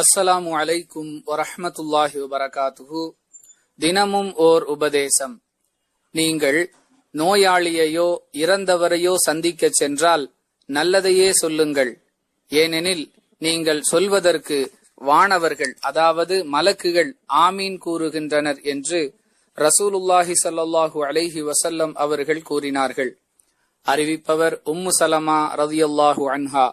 அஸ்ஸலாமு அலைக்கும் வரஹ்மத்துல்லாஹி வபரகாத்துஹு. தினமும் ஓர் உபதேசம். நீங்கள் நோயாளியையோ இறந்தவரையோ சந்திக்க சென்றால் நல்லதையே சொல்லுங்கள். ஏனெனில் நீங்கள் சொல்வதற்கு வானவர்கள், அதாவது மலக்குகள் ஆமீன் கூறுகின்றனர் என்று ரசூலுல்லாஹி ஸல்லல்லாஹு அலைஹி வஸல்லம் அவர்கள் கூறினார்கள். அறிவிப்பவர் உம்மு சலமா ரலியல்லாஹு அன்ஹா.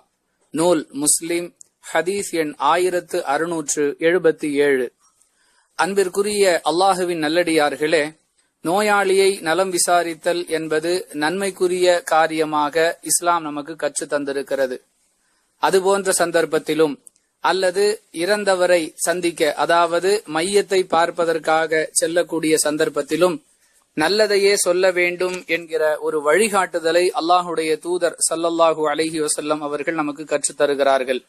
நூல் முஸ்லிம், ஹதீஸ் எண் 1677. அன்பிற்குரிய அல்லாஹுவின் நல்லடியார்களே, நோயாளியை நலம் விசாரித்தல் என்பது நன்மைக்குரிய காரியமாக இஸ்லாம் நமக்கு கற்று தந்திருக்கிறது. அதுபோன்ற சந்தர்ப்பத்திலும் அல்லது இறந்தவரை சந்திக்க, அதாவது மையத்தை பார்ப்பதற்காக செல்லக்கூடிய சந்தர்ப்பத்திலும் நல்லதையே சொல்ல வேண்டும் என்கிற ஒரு வழிகாட்டுதலை அல்லாஹுடைய தூதர் ஸல்லல்லாஹு அலைஹி வஸல்லம் அவர்கள் நமக்கு கற்றுத் தருகிறார்கள்.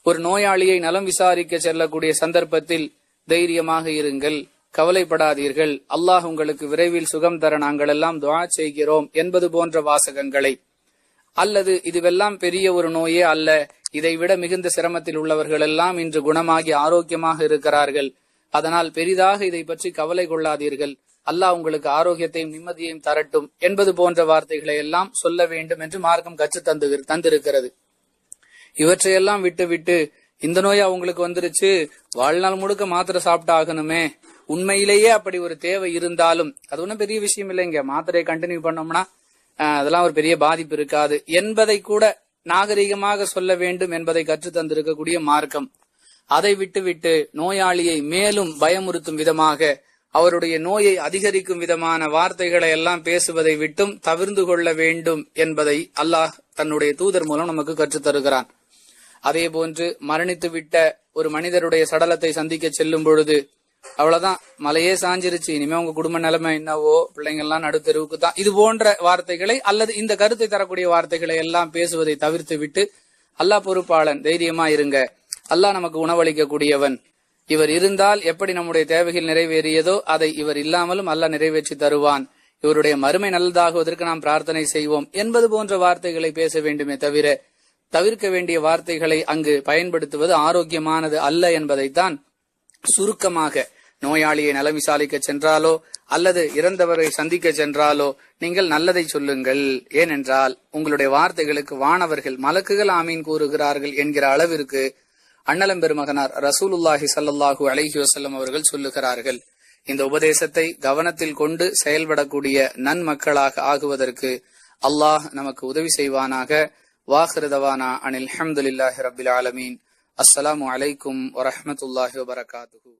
ஒரு நோயாளியை நலம் விசாரிக்க செல்லக்கூடிய சந்தர்ப்பத்தில் தைரியமாக இருங்கள், கவலைப்படாதீர்கள், அல்லாஹ் உங்களுக்கு விரைவில் சுகம் தர நாங்கள் எல்லாம் துஆ செய்கிறோம் என்பது போன்ற வாசகங்களை, அல்லது இதுவெல்லாம் பெரிய ஒரு நோயே அல்ல, இதைவிட மிகுந்த சிரமத்தில் உள்ளவர்கள் எல்லாம் இன்று குணமாகி ஆரோக்கியமாக இருக்கிறார்கள், அதனால் பெரிதாக இதை பற்றி கவலை கொள்ளாதீர்கள், அல்லாஹ் உங்களுக்கு ஆரோக்கியத்தையும் நிம்மதியையும் தரட்டும் என்பது போன்ற வார்த்தைகளை எல்லாம் சொல்ல வேண்டும் என்று மார்க்கம் கற்று தந்திருக்கிறது. இவற்றையெல்லாம் விட்டு இந்த நோய் அவங்களுக்கு வந்துருச்சு, வாழ்நாள் முழுக்க மாத்திரை சாப்பிட்டு ஆகணுமே, உண்மையிலேயே அப்படி ஒரு தேவை இருந்தாலும் அது ஒன்றும் பெரிய விஷயம் இல்லைங்க, மாத்திரையை கண்டினியூ பண்ணோம்னா அதெல்லாம் ஒரு பெரிய பாதிப்பு இருக்காது என்பதை கூட நாகரிகமாக சொல்ல வேண்டும் என்பதை கற்று தந்திருக்கக்கூடிய மார்க்கம். அதை விட்டு நோயாளியை மேலும் பயமுறுத்தும் விதமாக, அவருடைய நோயை அதிகரிக்கும் விதமான வார்த்தைகளை எல்லாம் பேசுவதை விட்டும் தவிர்ந்து கொள்ள வேண்டும் என்பதை அல்லாஹ் தன்னுடைய தூதர் மூலம் நமக்கு கற்றுத் தருகிறான். அதே போன்று மரணித்து விட்ட ஒரு மனிதருடைய சடலத்தை சந்திக்க செல்லும் பொழுது, அவ்வளவுதான் மலையே சாஞ்சிருச்சு, இனிமே உங்க குடும்ப நிலைமை என்னவோ, பிள்ளைங்க எல்லாம் நடுத்தெருவுக்கு தான், இது போன்ற வார்த்தைகளை அல்லது இந்த கருத்தை தரக்கூடிய வார்த்தைகளை எல்லாம் பேசுவதை தவிர்த்து விட்டு, அல்லாஹ் பொறுப்பாளன், தைரியமா இருங்க, அல்லாஹ் நமக்கு உணவளிக்க கூடியவன், இவர் இருந்தால் எப்படி நம்முடைய தேவைகள் நிறைவேறியதோ அதை இவர் இல்லாமலும் அல்லாஹ் நிறைவேற்றி தருவான், இவருடைய மறுமை நல்லதாகுவதற்கு நாம் பிரார்த்தனை செய்வோம் என்பது போன்ற வார்த்தைகளை பேச வேண்டுமே தவிர தவிர்க்க வேண்டிய வார்த்தைகளை அங்கு பயன்படுத்துவது ஆரோக்கியமானது அல்ல என்பதைத்தான் சுருக்கமாக, நோயாளியை நலம் விசாரிக்க சென்றாலோ அல்லது இறந்தவரை சந்திக்க சென்றாலோ நீங்கள் நல்லதை சொல்லுங்கள், ஏனென்றால் உங்களுடைய வார்த்தைகளுக்கு வானவர்கள் மலக்குகள் ஆமீன் கூறுகிறார்கள் என்கிற அளவிற்கு அண்ணலம் பெருமகனார் ரசூலுல்லாஹி ஸல்லல்லாஹு அலைஹி வஸல்லம் அவர்கள் சொல்லுகிறார்கள். இந்த உபதேசத்தை கவனத்தில் கொண்டு செயல்படக்கூடிய நன்மக்களாக ஆகுவதற்கு அல்லாஹ் நமக்கு உதவி செய்வானாக. வாஹிரு தவானா அனில் ஹம்துலில்லாஹி ரப்பில் ஆலமீன். அஸ்ஸலாமு அலைக்கும் வரஹ்மத்துல்லாஹி வபரகாத்துஹு.